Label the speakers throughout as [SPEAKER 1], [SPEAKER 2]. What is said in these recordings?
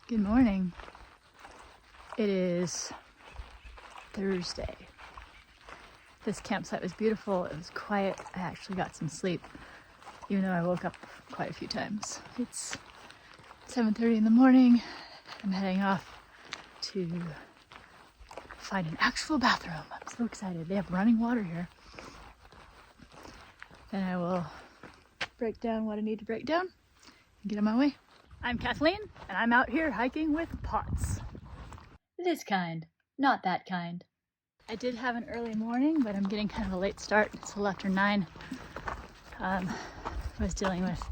[SPEAKER 1] Good morning. It is Thursday. This campsite was beautiful. It was quiet. I actually got some sleep, even though I woke up quite a few times. It's 7:30 in the morning. I'm heading off to find an actual bathroom. I'm so excited. They have running water here. Then I will break down what I need to break down and get on my way. I'm Kathleen, and I'm out here hiking with Potts. This kind, not that kind. I did have an early morning, but I'm getting kind of a late start. It's a little after 9. I was dealing with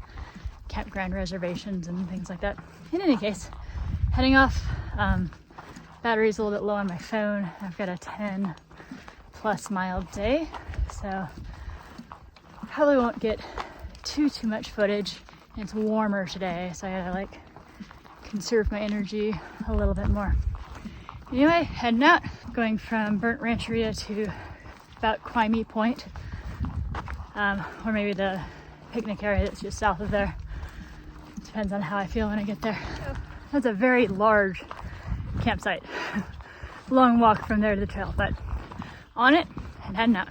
[SPEAKER 1] campground reservations and things like that. In any case, heading off. Battery's a little bit low on my phone. I've got a 10 plus mile day, so probably won't get too much footage. It's warmer today, so I gotta conserve my energy a little bit more. Anyway, heading out, going from burnt Rancheria to about Kwaaymi Point, or maybe the picnic area that's just south of there. Depends on how I feel when I get there. That's a very large campsite. Long walk from there to the trail, but on it and heading out.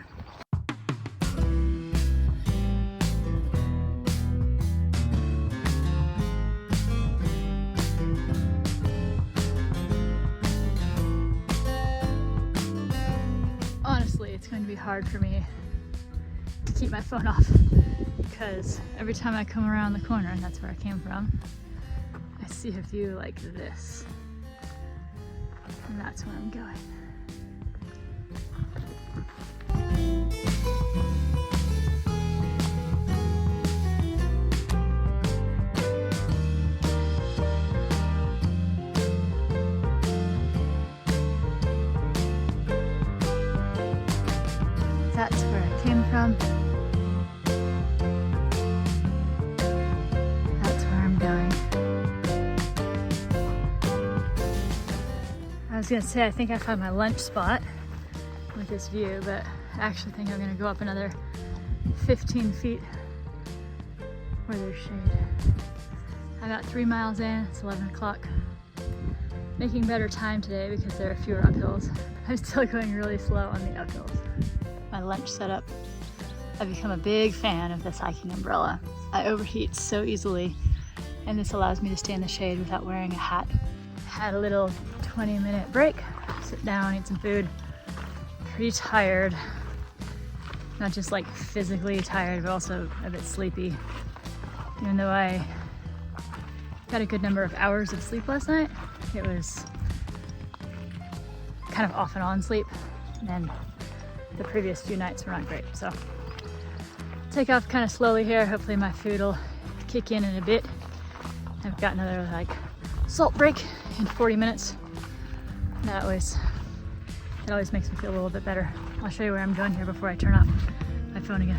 [SPEAKER 1] Honestly, it's going to be hard for me to keep my phone off because every time I come around the corner, and that's where I came from, I see a view like this. And that's where I'm going. That's where I came from. That's where I'm going. I was gonna say, I think I found my lunch spot with this view, but I actually think I'm gonna go up another 15 feet where there's shade. I got 3 miles in, it's 11 o'clock. Making better time today because there are fewer uphills. I'm still going really slow on the uphills. My lunch setup. I've become a big fan of this hiking umbrella. I overheat so easily, and this allows me to stay in the shade without wearing a hat. Had a little 20-minute break, sit down, eat some food. Pretty tired. Not just physically tired, but also a bit sleepy. Even though I got a good number of hours of sleep last night, it was kind of off and on sleep, and the previous few nights were not great. So take off kind of slowly here. Hopefully my food will kick in a bit. I've got another salt break in 40 minutes. It always makes me feel a little bit better. I'll show you where I'm going here before I turn off my phone again.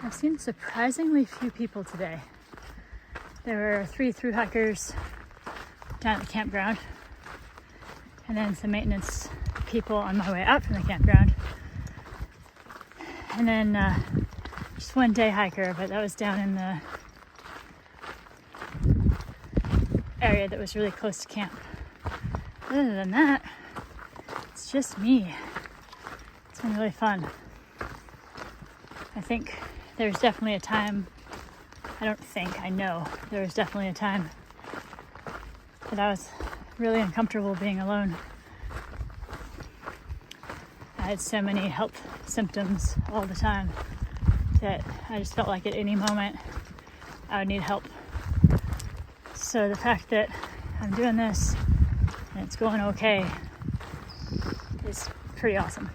[SPEAKER 1] I've seen surprisingly few people today. There were 3 thru hikers down at the campground, and then some maintenance people on my way out from the campground, and then just one day hiker, but that was down in the area that was really close to camp. Other than that, it's just me. It's been really fun. I think there's definitely a time, I know there was definitely a time that I was really uncomfortable being alone. I had so many health symptoms all the time that I just felt like at any moment I would need help. So the fact that I'm doing this and it's going okay is pretty awesome.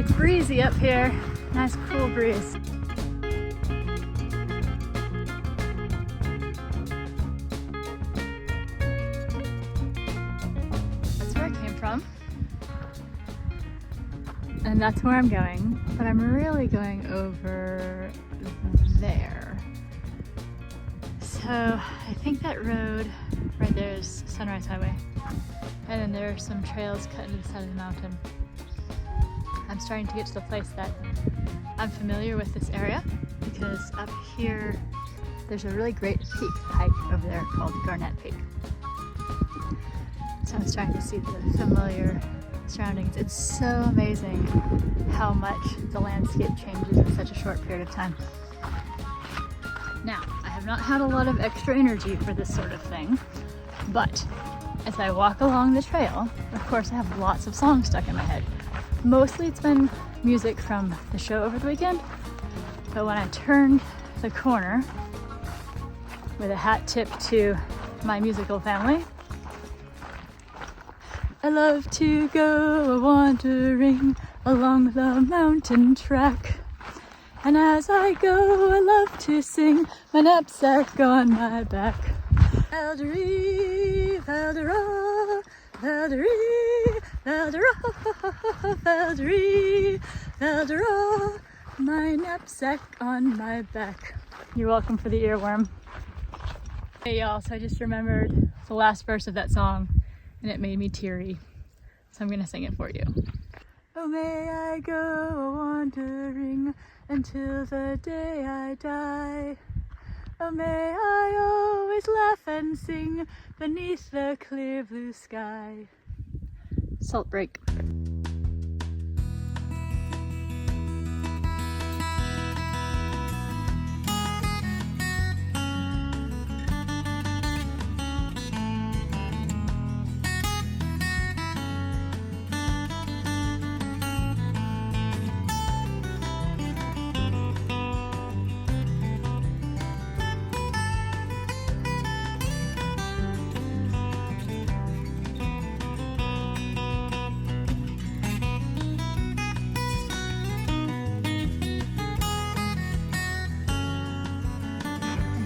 [SPEAKER 1] It's breezy up here. Nice cool breeze. That's where I came from. And that's where I'm going. But I'm really going over there. So I think that road right there is Sunrise Highway. And then there are some trails cut into the side of the mountain. I'm starting to get to the place that I'm familiar with this area because up here there's a really great peak hike over there called Garnet Peak. So I'm starting to see the familiar surroundings. It's so amazing how much the landscape changes in such a short period of time. Now, I have not had a lot of extra energy for this sort of thing, but as I walk along the trail, of course I have lots of songs stuck in my head. Mostly it's been music from the show over the weekend, but when I turned the corner with a hat tip to my musical family, I love to go wandering along the mountain track. And as I go, I love to sing my knapsack on my back. Valderie, Valdera, Valderie, Valdera, Valderie, Valdera, my knapsack on my back. You're welcome for the earworm. Hey y'all, so I just remembered the last verse of that song and it made me teary. So I'm gonna sing it for you. Oh, may I go wandering until the day I die. Oh, may I always laugh and sing beneath the clear blue sky. Salt break.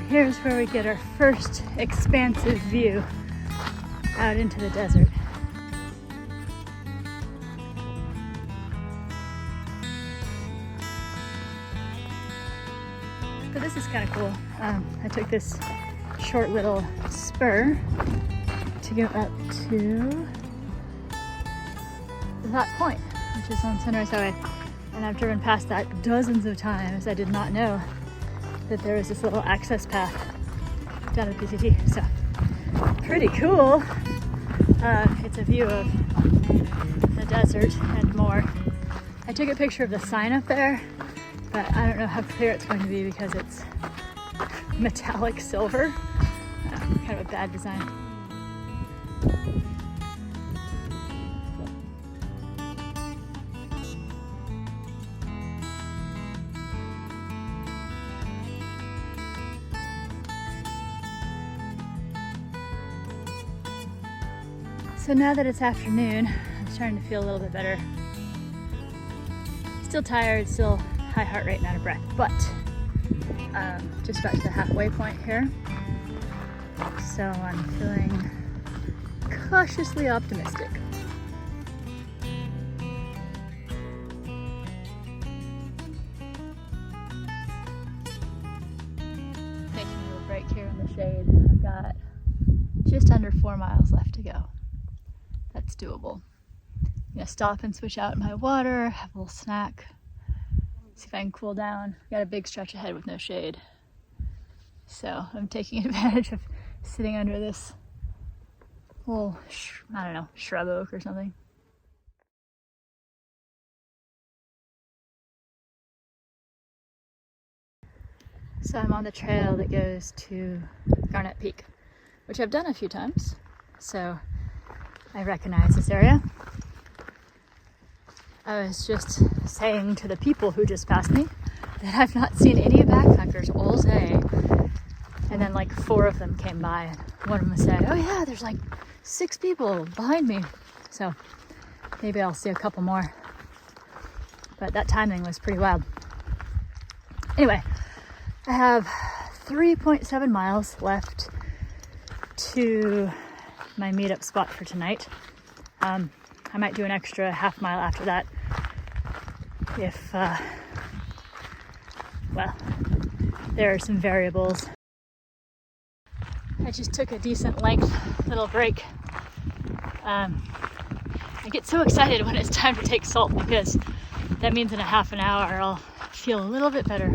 [SPEAKER 1] Here's where we get our first expansive view out into the desert. So this is kind of cool. I took this short little spur to go up to that point, which is on Sunrise Highway. And I've driven past that dozens of times. I did not know that there was this little access path down at PCT. So pretty cool. It's a view of the desert and more. I took a picture of the sign up there, but I don't know how clear it's going to be because it's metallic silver. Kind of a bad design. So now that it's afternoon, I'm starting to feel a little bit better. Still tired, still high heart rate and out of breath, but just about to the halfway point here. So I'm feeling cautiously optimistic. Taking a little break here in the shade. I've got just under 4 miles left to go. That's doable. I'm gonna stop and switch out my water, have a little snack, see if I can cool down. Got a big stretch ahead with no shade. So I'm taking advantage of sitting under this little, I don't know, shrub oak or something. So I'm on the trail that goes to Garnet Peak, which I've done a few times. So I recognize this area. I was just saying to the people who just passed me that I've not seen any backpackers all day. And then like 4 of them came by and one of them said, oh yeah, there's like 6 people behind me. So maybe I'll see a couple more. but that timing was pretty wild. Anyway, I have 3.7 miles left to my meetup spot for tonight. I might do an extra half mile after that if, well, there are some variables. I just took a decent length little break. I get so excited when it's time to take salt because that means in a half an hour I'll feel a little bit better.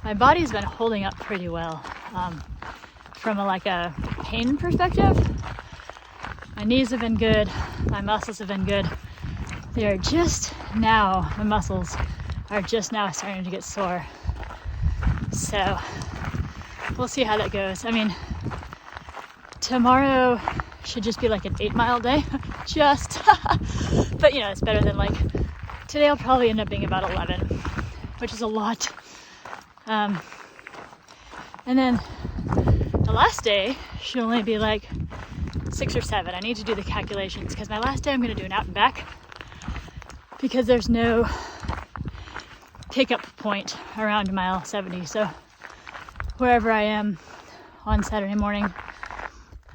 [SPEAKER 1] My body's been holding up pretty well from a pain perspective. My knees have been good, my muscles have been good. My muscles are just now starting to get sore. So we'll see how that goes. I mean, tomorrow should just be like an 8-mile day, but it's better than today. I'll probably end up being about 11, which is a lot. And then the last day should only be 6 or 7. I need to do the calculations because my last day I'm going to do an out and back because there's no pickup point around mile 70. So wherever I am on Saturday morning,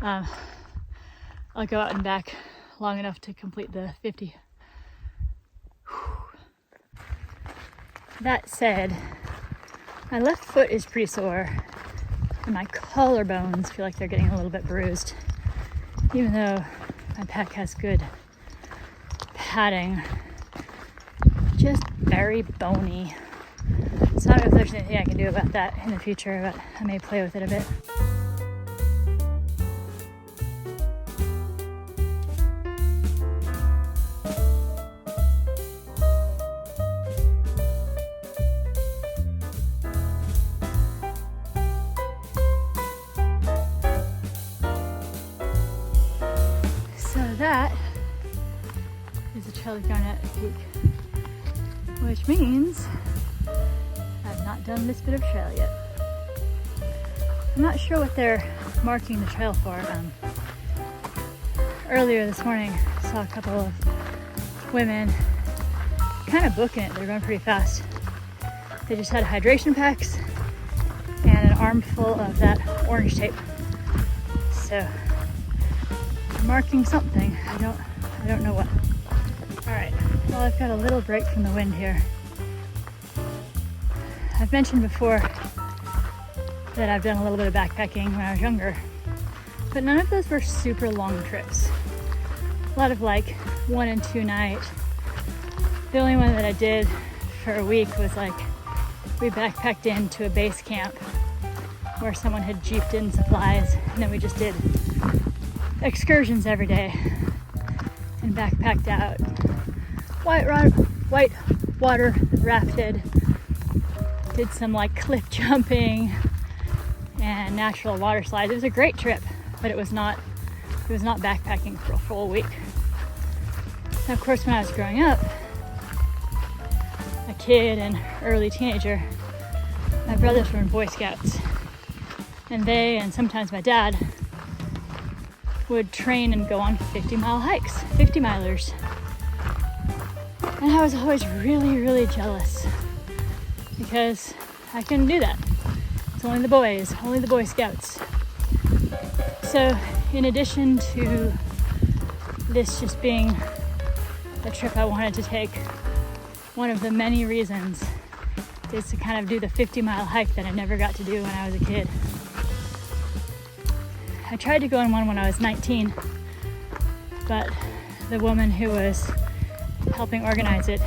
[SPEAKER 1] I'll go out and back long enough to complete the 50. That said, my left foot is pretty sore and my collarbones feel like they're getting a little bit bruised. Even though my pack has good padding, just very bony. So I don't know if there's anything I can do about that in the future, but I may play with it a bit. That is the Charlie Garnett Peak, which means I've not done this bit of trail yet. I'm not sure what they're marking the trail for. Earlier this morning, I saw a couple of women kind of booking it. They're going pretty fast. They just had hydration packs and an armful of that orange tape. So marking something. I don't know what. All right, well, I've got a little break from the wind here. I've mentioned before that I've done a little bit of backpacking when I was younger, but none of those were super long trips. A lot of 1 and 2 night. The only one that I did for a week was we backpacked into a base camp where someone had jeeped in supplies, and then we just did excursions every day and backpacked out. White water rafted, did some cliff jumping and natural water slides. It was a great trip, but it was not backpacking for a full week. Now, of course, when I was growing up, a kid and early teenager, my brothers were in Boy Scouts, and they and sometimes my dad would train and go on 50-mile hikes, 50-milers. And I was always really, really jealous because I couldn't do that. It's only the boys, only the Boy Scouts. So in addition to this just being a trip I wanted to take, one of the many reasons is to kind of do the 50-mile hike that I never got to do when I was a kid. I tried to go on one when I was 19, but the woman who was helping organize it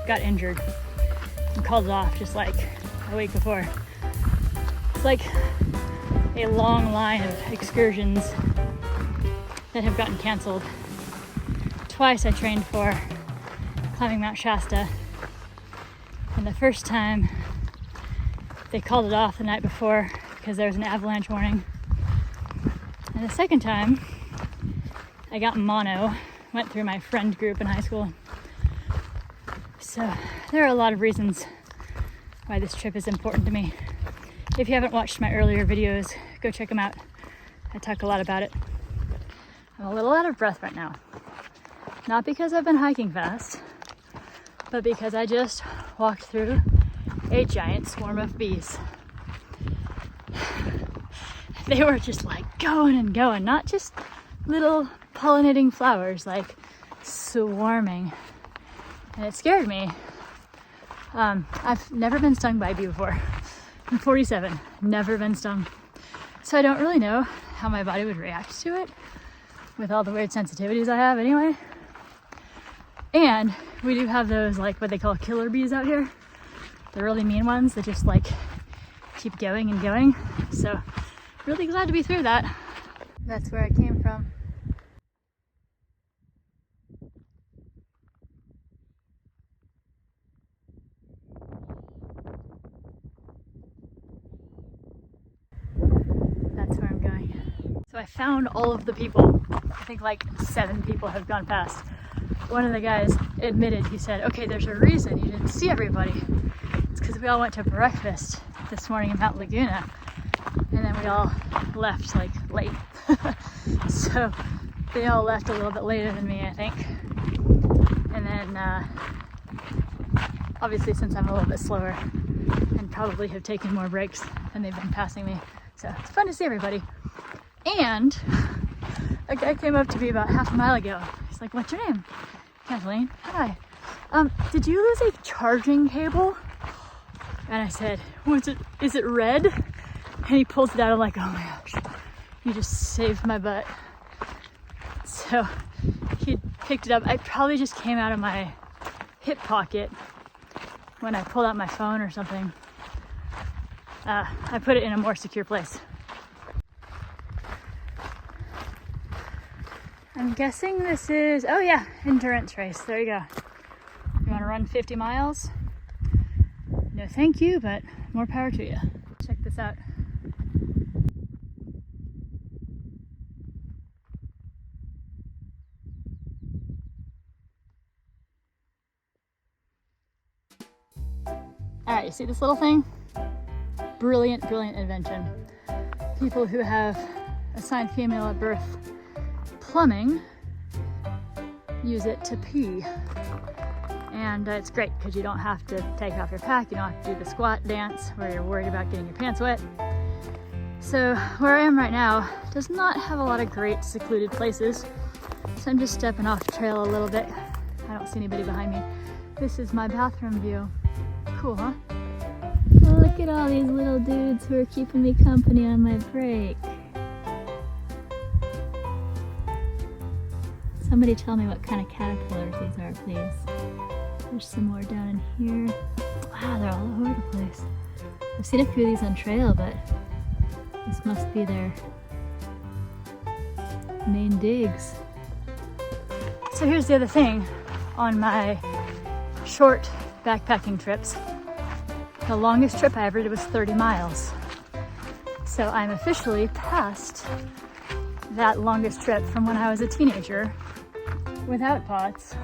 [SPEAKER 1] got injured and called it off just a week before. It's a long line of excursions that have gotten canceled. Twice I trained for climbing Mount Shasta, and the first time they called it off the night before because there was an avalanche warning. And the second time, I got mono, went through my friend group in high school. So there are a lot of reasons why this trip is important to me. If you haven't watched my earlier videos, go check them out. I talk a lot about it. I'm a little out of breath right now. Not because I've been hiking fast, but because I just walked through a giant swarm of bees. They were just like going and going, not just little pollinating flowers, like swarming. And it scared me. I've never been stung by a bee before. I'm 47, never been stung. So I don't really know how my body would react to it with all the weird sensitivities I have anyway. And we do have those, like what they call killer bees out here. The really mean ones that just like keep going and going. So really glad to be through that. That's where I came from. That's where I'm going. So I found all of the people. I think like 7 people have gone past. One of the guys admitted, he said, okay, there's a reason you didn't see everybody. It's because we all went to breakfast this morning in Mount Laguna, and then we all left like late. So they all left a little bit later than me, I think. And then obviously since I'm a little bit slower and probably have taken more breaks and they've been passing me. So it's fun to see everybody. And a guy came up to me about half a mile ago. He's like, what's your name? Kathleen. Hi. Did you lose a charging cable? And I said, is it red? And he pulls it out. I'm like, oh my gosh, you just saved my butt. So he picked it up. I probably just came out of my hip pocket when I pulled out my phone or something. I put it in a more secure place. I'm guessing this is, oh yeah, endurance race. There you go. You want to run 50 miles? No thank you, but more power to you. Check this out. All right, you see this little thing? Brilliant, brilliant invention. People who have assigned female at birth plumbing use it to pee. And it's great because you don't have to take off your pack, you don't have to do the squat dance where you're worried about getting your pants wet. So where I am right now does not have a lot of great secluded places, so I'm just stepping off trail a little bit. I don't see anybody behind me. This is my bathroom view. Cool, huh? Look at all these little dudes who are keeping me company on my break. Somebody tell me what kind of caterpillars these are, please. There's some more down in here. Wow, they're all over the place. I've seen a few of these on trail, but this must be their main digs. So here's the other thing on my short backpacking trips. The longest trip I ever did was 30 miles. So I'm officially past that longest trip from when I was a teenager without POTS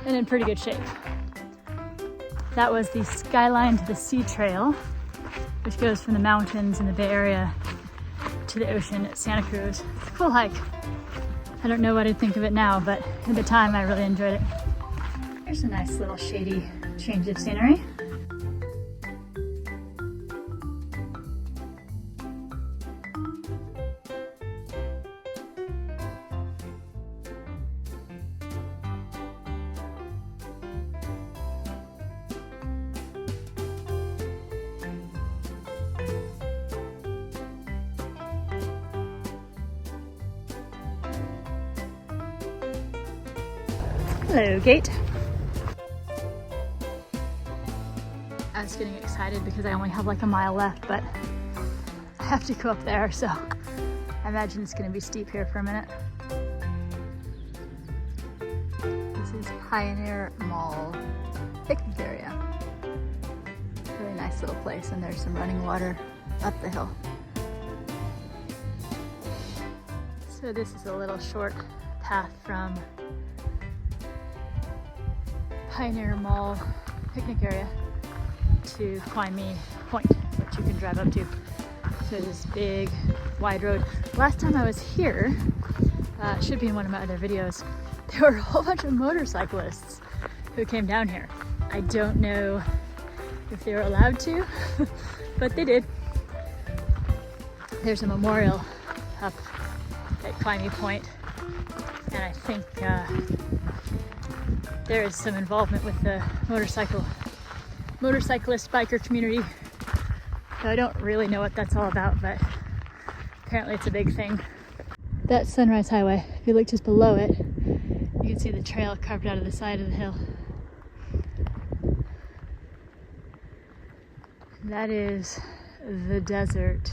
[SPEAKER 1] and in pretty good shape. That was the Skyline to the Sea Trail, which goes from the mountains in the Bay Area to the ocean at Santa Cruz. It's a cool hike. I don't know what I'd think of it now, but at the time I really enjoyed it. Here's a nice little shady change of scenery. Hello, gate. I was getting excited because I only have like a mile left, but I have to go up there, so I imagine it's going to be steep here for a minute. This is Pioneer Mall picnic area. Really nice little place, and there's some running water up the hill. So this is a little short path from Pioneer Mall picnic area to Kwaaymi Point, which you can drive up to. So this big wide road. Last time I was here, It should be in one of my other videos. There were a whole bunch of motorcyclists who came down here. I don't know if they were allowed to, but they did. There's a memorial up at Kwaaymi Point, and I think there is some involvement with the motorcyclist biker community. So I don't really know what that's all about, but apparently it's a big thing. That's Sunrise Highway. If you look just below it, you can see the trail carved out of the side of the hill. That is the desert.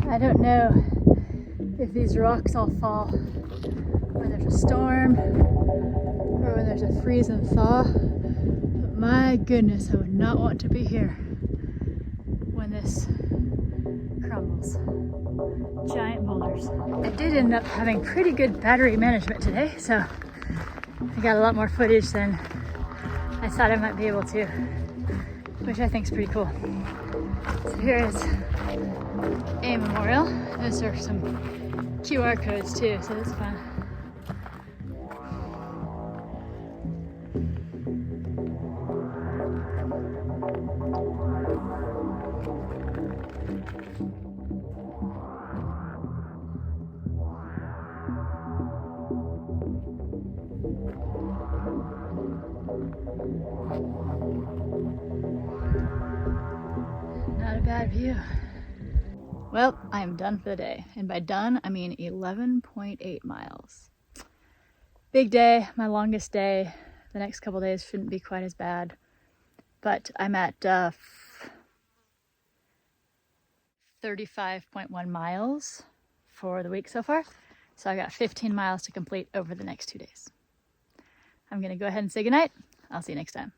[SPEAKER 1] I don't know if these rocks all fall when there's a storm or when there's a freeze and thaw, but my goodness, I would not want to be here when this crumbles. Giant boulders. I did end up having pretty good battery management today, so I got a lot more footage than I thought I might be able to, which I think is pretty cool. So here is a memorial. Those are some QR codes too, so that's fun. Not a bad view. Well, I am done for the day. And by done, I mean 11.8 miles. Big day, my longest day. The next couple days shouldn't be quite as bad. But I'm at 35.1 miles for the week so far. So I got 15 miles to complete over the next 2 days. I'm gonna go ahead and say goodnight. I'll see you next time.